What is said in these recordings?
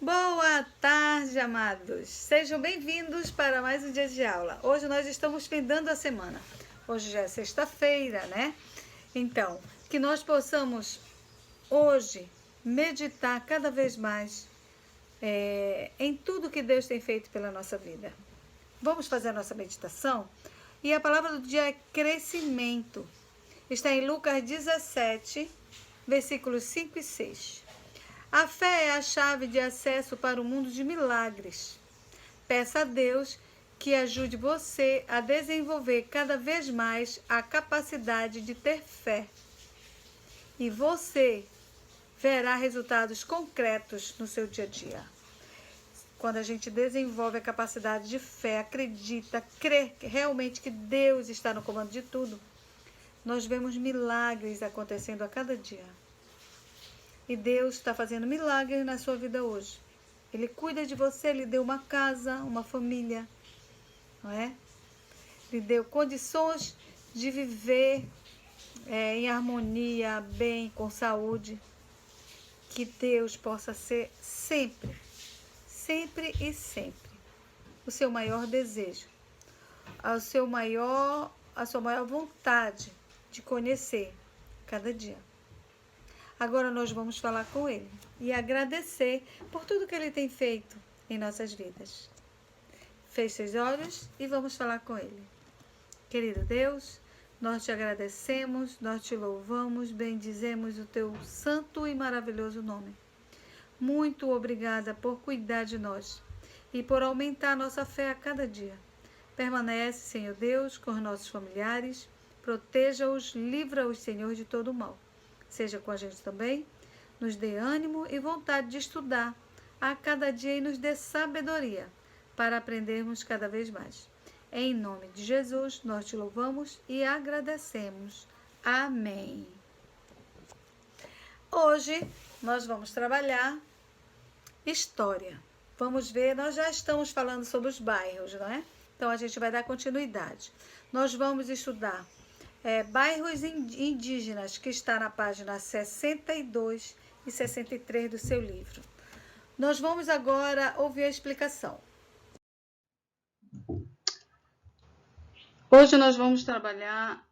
Boa tarde, amados. Sejam bem-vindos para mais um dia de aula. Hoje nós estamos findando a semana. Hoje já é sexta-feira, né? Então, que nós possamos hoje meditar cada vez mais em tudo que Deus tem feito pela nossa vida. Vamos fazer a nossa meditação? E a palavra do dia é crescimento. Está em Lucas 17, versículos 5 e 6. A fé é a chave de acesso para o mundo de milagres. Peça a Deus que ajude você a desenvolver cada vez mais a capacidade de ter fé. E você verá resultados concretos no seu dia a dia. Quando a gente desenvolve a capacidade de fé, acredita, crê realmente que Deus está no comando de tudo, nós vemos milagres acontecendo a cada dia. E Deus está fazendo milagres na sua vida hoje. Ele cuida de você, Ele deu uma casa, uma família, não é? Ele deu condições de viver em harmonia, bem, com saúde. Que Deus possa ser sempre, sempre e sempre o seu maior desejo, a sua maior vontade de conhecer cada dia. Agora nós vamos falar com Ele e agradecer por tudo que Ele tem feito em nossas vidas. Feche seus olhos e vamos falar com Ele. Querido Deus, nós te agradecemos, nós te louvamos, bendizemos o teu santo e maravilhoso nome. Muito obrigada por cuidar de nós e por aumentar nossa fé a cada dia. Permanece, Senhor Deus, com os nossos familiares, proteja-os, livra-os, Senhor, de todo o mal. Seja com a gente também, nos dê ânimo e vontade de estudar a cada dia e nos dê sabedoria para aprendermos cada vez mais. Em nome de Jesus, nós te louvamos e agradecemos. Amém. Hoje nós vamos trabalhar história. Vamos ver, nós já estamos falando sobre os bairros, não é? Então a gente vai dar continuidade. Nós vamos estudar bairros indígenas, que está na página 62 e 63 do seu livro. Nós vamos agora ouvir a explicação. Hoje nós vamos trabalhar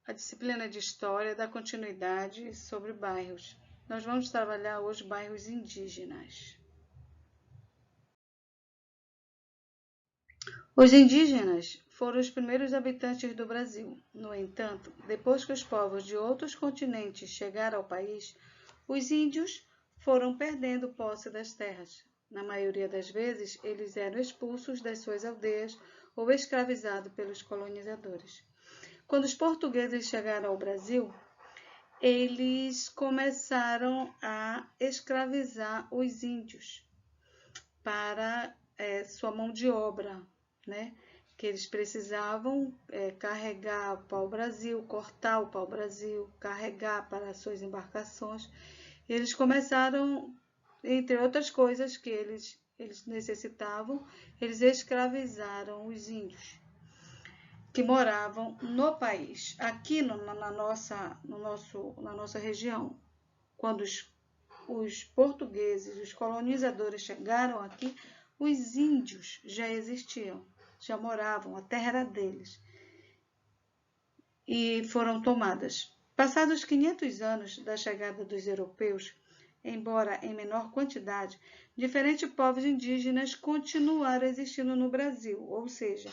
a disciplina de História, da continuidade sobre bairros. Nós vamos trabalhar hoje bairros indígenas. Os indígenas foram os primeiros habitantes do Brasil. No entanto, depois que os povos de outros continentes chegaram ao país, os índios foram perdendo posse das terras. Na maioria das vezes, eles eram expulsos das suas aldeias ou escravizados pelos colonizadores. Quando os portugueses chegaram ao Brasil, eles começaram a escravizar os índios para sua mão de obra, né? Que eles precisavam carregar o pau-brasil, cortar o pau-brasil, carregar para suas embarcações. Eles começaram, entre outras coisas que eles necessitavam, eles escravizaram os índios que moravam no país, aqui na nossa região. Quando os portugueses, os colonizadores chegaram aqui, os índios já existiam, já moravam, a terra era deles, e foram tomadas. Passados 500 anos da chegada dos europeus, embora em menor quantidade, diferentes povos indígenas continuaram existindo no Brasil, ou seja,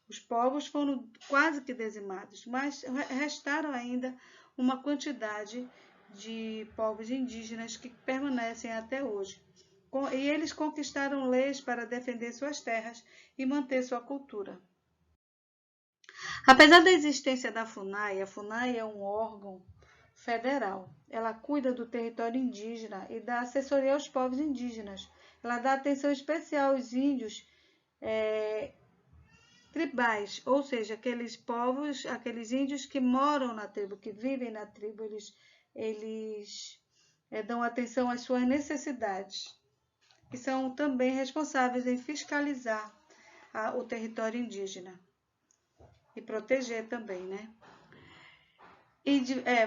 os povos foram quase que dizimados, mas restaram ainda uma quantidade de povos indígenas que permanecem até hoje. E eles conquistaram leis para defender suas terras e manter sua cultura. Apesar da existência da FUNAI, a FUNAI é um órgão federal. Ela cuida do território indígena e dá assessoria aos povos indígenas. Ela dá atenção especial aos índios tribais, ou seja, aqueles povos, aqueles índios que moram na tribo, que vivem na tribo, eles dão atenção às suas necessidades. E são também responsáveis em fiscalizar o território indígena e proteger também, né?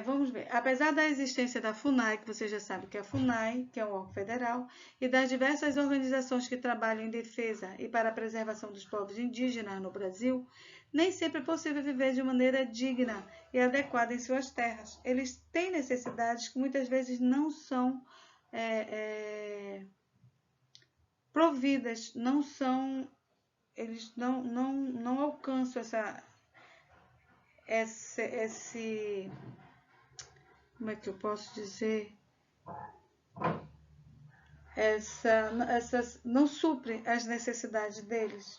Vamos ver. Apesar da existência da FUNAI, que você já sabe que é a FUNAI, que é um órgão federal, e das diversas organizações que trabalham em defesa e para a preservação dos povos indígenas no Brasil, nem sempre é possível viver de maneira digna e adequada em suas terras. Eles têm necessidades que muitas vezes não são providas, eles não alcançam como é que eu posso dizer? Não supre as necessidades deles.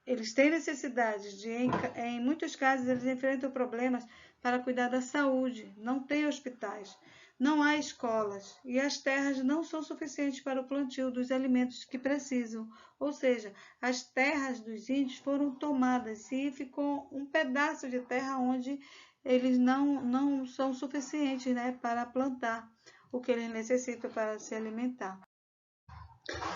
Eles têm necessidades em muitos casos, eles enfrentam problemas para cuidar da saúde, não tem hospitais, não há escolas e as terras não são suficientes para o plantio dos alimentos que precisam. Ou seja, as terras dos índios foram tomadas e ficou um pedaço de terra onde eles não são suficientes, né, para plantar o que eles necessitam para se alimentar.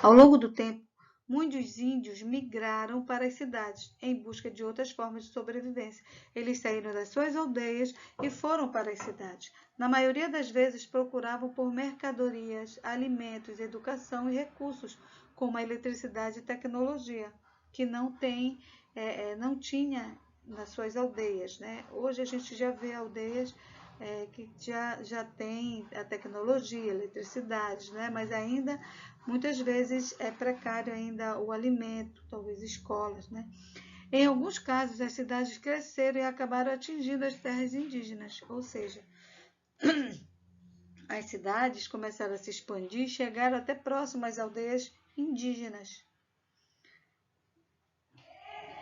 Ao longo do tempo, muitos índios migraram para as cidades em busca de outras formas de sobrevivência. Eles saíram das suas aldeias e foram para as cidades. Na maioria das vezes, procuravam por mercadorias, alimentos, educação e recursos, como a eletricidade e tecnologia, que não tinha nas suas aldeias, né? Hoje a gente já vê aldeias que já tem a tecnologia, eletricidade, né? Mas ainda muitas vezes é precário ainda o alimento, talvez escolas, né? Em alguns casos, as cidades cresceram e acabaram atingindo as terras indígenas, ou seja, as cidades começaram a se expandir e chegaram até próximo às aldeias indígenas.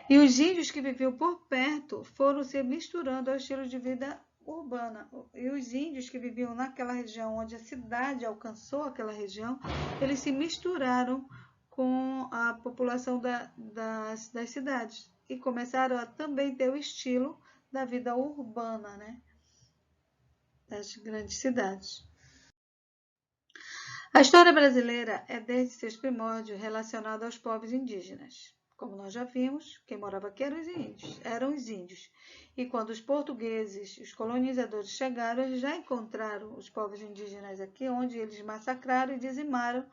E os índios que viviam por perto foram se misturando ao estilo de vida urbana. E os índios que viviam naquela região onde a cidade alcançou aquela região, eles se misturaram com a população das cidades e começaram a também ter o estilo da vida urbana, né, das grandes cidades. A história brasileira é desde seus primórdios relacionada aos povos indígenas. Como nós já vimos, quem morava aqui eram os índios. E quando os portugueses, os colonizadores chegaram, eles já encontraram os povos indígenas aqui, onde eles massacraram e dizimaram,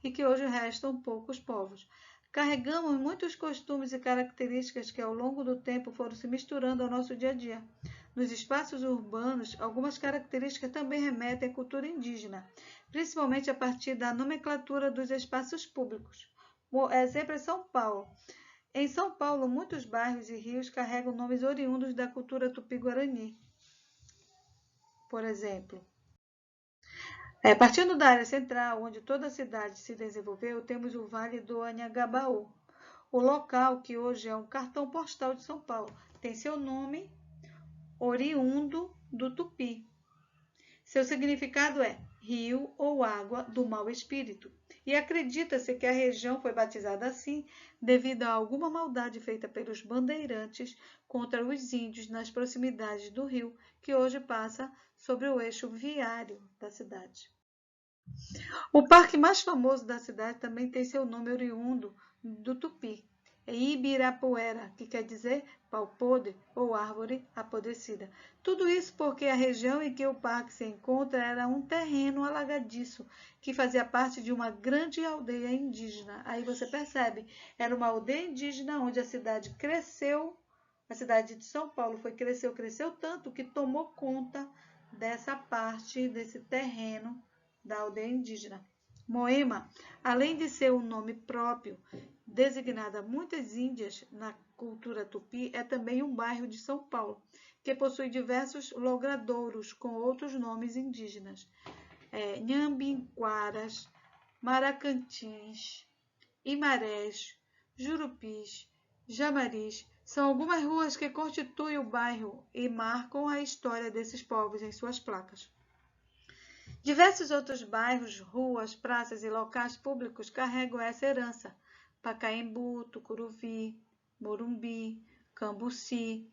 e que hoje restam poucos povos. Carregamos muitos costumes e características que ao longo do tempo foram se misturando ao nosso dia a dia. Nos espaços urbanos, algumas características também remetem à cultura indígena, principalmente a partir da nomenclatura dos espaços públicos. Exemplo é São Paulo. Em São Paulo, muitos bairros e rios carregam nomes oriundos da cultura tupi-guarani. Por exemplo, partindo da área central, onde toda a cidade se desenvolveu, temos o Vale do Anhangabaú. O local, que hoje é um cartão postal de São Paulo, tem seu nome oriundo do tupi. Seu significado é rio ou água do mau espírito. E acredita-se que a região foi batizada assim devido a alguma maldade feita pelos bandeirantes contra os índios nas proximidades do rio, que hoje passa sobre o eixo viário da cidade. O parque mais famoso da cidade também tem seu nome oriundo do tupi. É Ibirapuera, que quer dizer pau podre ou árvore apodrecida. Tudo isso porque a região em que o parque se encontra era um terreno alagadiço, que fazia parte de uma grande aldeia indígena. Aí você percebe, era uma aldeia indígena onde a cidade cresceu, a cidade de São Paulo cresceu tanto que tomou conta dessa parte, desse terreno da aldeia indígena. Moema, além de ser um nome próprio, designado a muitas índias na cultura tupi, é também um bairro de São Paulo, que possui diversos logradouros com outros nomes indígenas. Nhambinquaras, Maracantins, Imarés, Jurupis, Jamaris, são algumas ruas que constituem o bairro e marcam a história desses povos em suas placas. Diversos outros bairros, ruas, praças e locais públicos carregam essa herança. Pacaembu, Tucuruvi, Morumbi, Cambuci,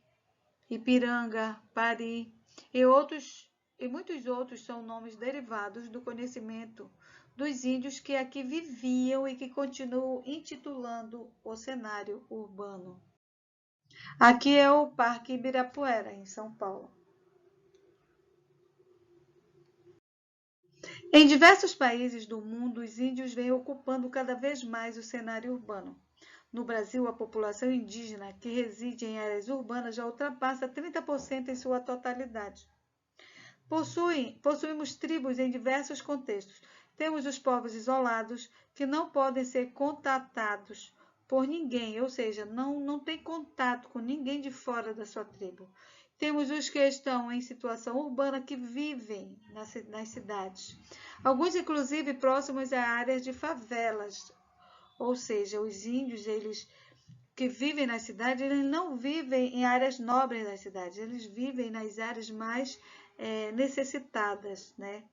Ipiranga, Pari e muitos outros são nomes derivados do conhecimento dos índios que aqui viviam e que continuam intitulando o cenário urbano. Aqui é o Parque Ibirapuera, em São Paulo. Em diversos países do mundo, os índios vêm ocupando cada vez mais o cenário urbano. No Brasil, a população indígena que reside em áreas urbanas já ultrapassa 30% em sua totalidade. Possuímos tribos em diversos contextos. Temos os povos isolados, que não podem ser contatados por ninguém, ou seja, não tem contato com ninguém de fora da sua tribo. Temos os que estão em situação urbana, que vivem nas cidades. Alguns, inclusive, próximos a áreas de favelas, ou seja, os índios, eles que vivem na cidade, eles não vivem em áreas nobres das cidades, eles vivem nas áreas mais necessitadas, né?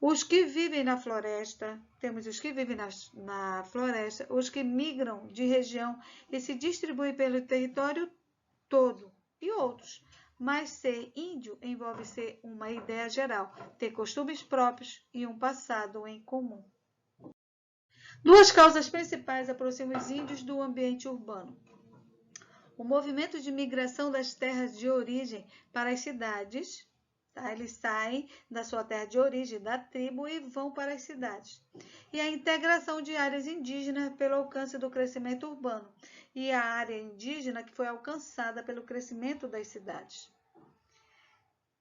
Os que vivem na floresta, temos os que vivem na floresta, os que migram de região e se distribuem pelo território todo, e outros. Mas ser índio envolve ser uma ideia geral, ter costumes próprios e um passado em comum. Duas causas principais aproximam os índios do ambiente urbano. O movimento de migração das terras de origem para as cidades. Eles saem da sua terra de origem, da tribo, e vão para as cidades. E a integração de áreas indígenas pelo alcance do crescimento urbano. E a área indígena que foi alcançada pelo crescimento das cidades.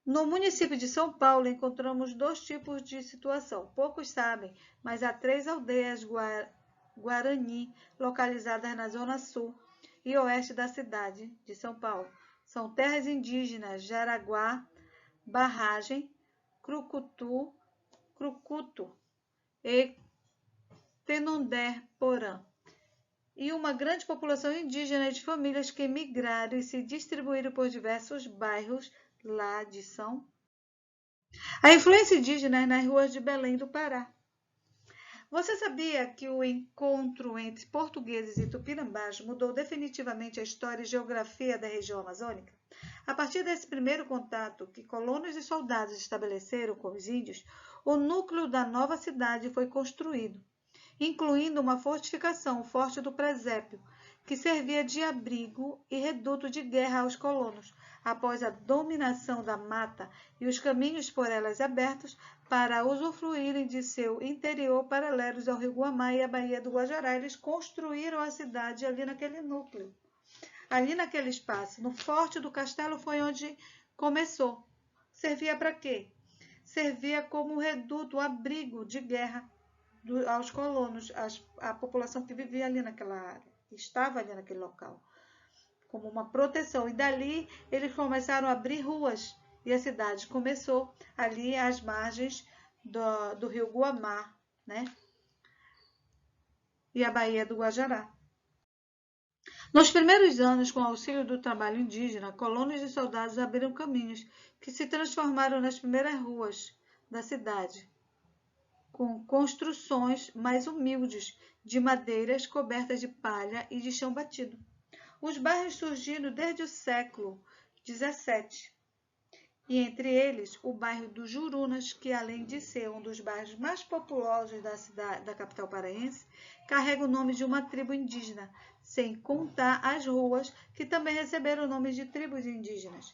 No município de São Paulo, encontramos dois tipos de situação. Poucos sabem, mas há 3 aldeias Guarani, localizadas na zona sul e oeste da cidade de São Paulo. São terras indígenas Jaraguá, Barragem, Crucutu e Tenondé-Porã, e uma grande população indígena de famílias que migraram e se distribuíram por diversos bairros lá de São. A influência indígena é nas ruas de Belém do Pará. Você sabia que o encontro entre portugueses e tupinambás mudou definitivamente a história e geografia da região amazônica? A partir desse primeiro contato que colonos e soldados estabeleceram com os índios, o núcleo da nova cidade foi construído, incluindo uma fortificação, o Forte do Presépio, que servia de abrigo e reduto de guerra aos colonos, após a dominação da mata e os caminhos por elas abertos para usufruírem de seu interior paralelos ao Rio Guamá e à Baía do Guajará. Eles construíram a cidade ali naquele núcleo. Ali naquele espaço, no Forte do Castelo, foi onde começou. Servia para quê? Servia como reduto, abrigo de guerra aos colonos, à população que vivia ali naquela área, estava ali naquele local, como uma proteção. E dali eles começaram a abrir ruas, e a cidade começou ali às margens do Rio Guamá, né? E a Baía do Guajará. Nos primeiros anos, com o auxílio do trabalho indígena, colonos e soldados abriram caminhos que se transformaram nas primeiras ruas da cidade, com construções mais humildes, de madeiras cobertas de palha e de chão batido. Os bairros surgiram desde o século XVII, e entre eles o bairro dos Jurunas, que além de ser um dos bairros mais populosos da capital paraense, carrega o nome de uma tribo indígena, sem contar as ruas que também receberam nomes de tribos indígenas,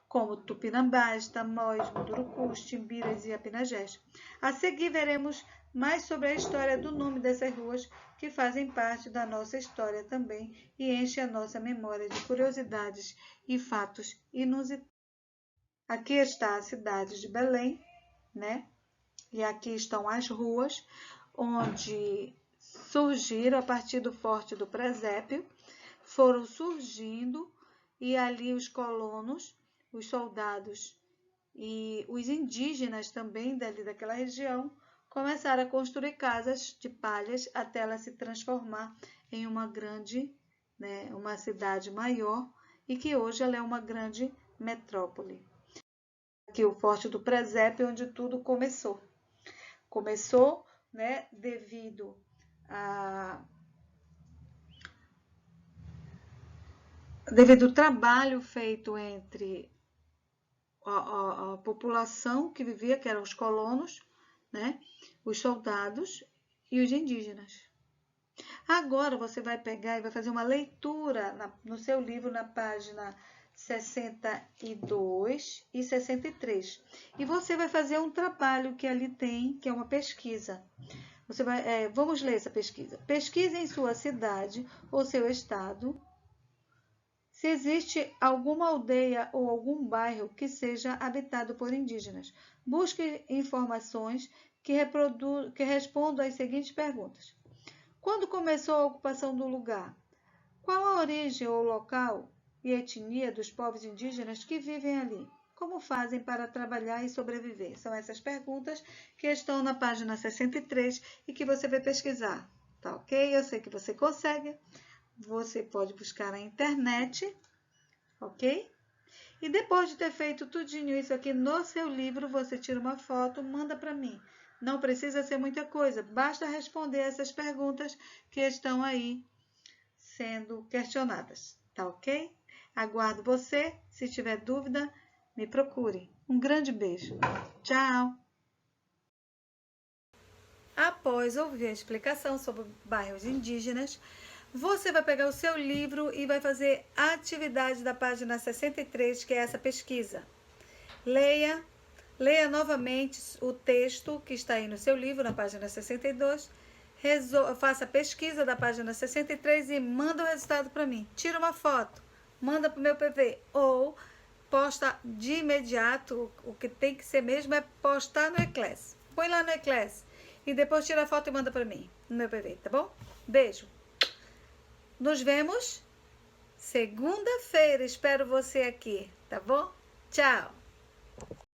como Tupinambás, Tamóis, Mundurucus, Timbiras e Apinagés. A seguir veremos mais sobre a história do nome dessas ruas, que fazem parte da nossa história também e enchem a nossa memória de curiosidades e fatos inusitados. Aqui está a cidade de Belém, né? E aqui estão as ruas onde surgiram a partir do Forte do Presépio, foram surgindo, e ali os colonos, os soldados e os indígenas também dali daquela região começaram a construir casas de palhas até ela se transformar em uma grande, né, uma cidade maior, e que hoje ela é uma grande metrópole. Aqui o Forte do Presépio, onde tudo começou. Começou, né, devido ao trabalho feito entre a população que vivia, que eram os colonos, né, os soldados e os indígenas. Agora você vai pegar e vai fazer uma leitura no seu livro, na página 62 e 63. E você vai fazer um trabalho que ali tem, que é uma pesquisa. Você vai, vamos ler essa pesquisa. Pesquise em sua cidade ou seu estado se existe alguma aldeia ou algum bairro que seja habitado por indígenas. Busque informações que respondam às seguintes perguntas. Quando começou a ocupação do lugar? Qual a origem ou local e etnia dos povos indígenas que vivem ali? Como fazem para trabalhar e sobreviver? São essas perguntas que estão na página 63 e que você vai pesquisar. Tá ok? Eu sei que você consegue. Você pode buscar na internet, ok? E depois de ter feito tudinho isso aqui no seu livro, você tira uma foto, manda para mim. Não precisa ser muita coisa, basta responder essas perguntas que estão aí sendo questionadas, tá ok? Aguardo você. Se tiver dúvida, me procure. Um grande beijo. Tchau! Após ouvir a explicação sobre bairros indígenas, você vai pegar o seu livro e vai fazer a atividade da página 63, que é essa pesquisa. Leia novamente o texto que está aí no seu livro, na página 62. Faça a pesquisa da página 63 e manda o resultado para mim. Tira uma foto, manda para o meu PV ou posta de imediato. O que tem que ser mesmo é postar no Eclass. Põe lá no Eclass e depois tira a foto e manda para mim, no meu PV, tá bom? Beijo! Nos vemos segunda-feira. Espero você aqui, tá bom? Tchau!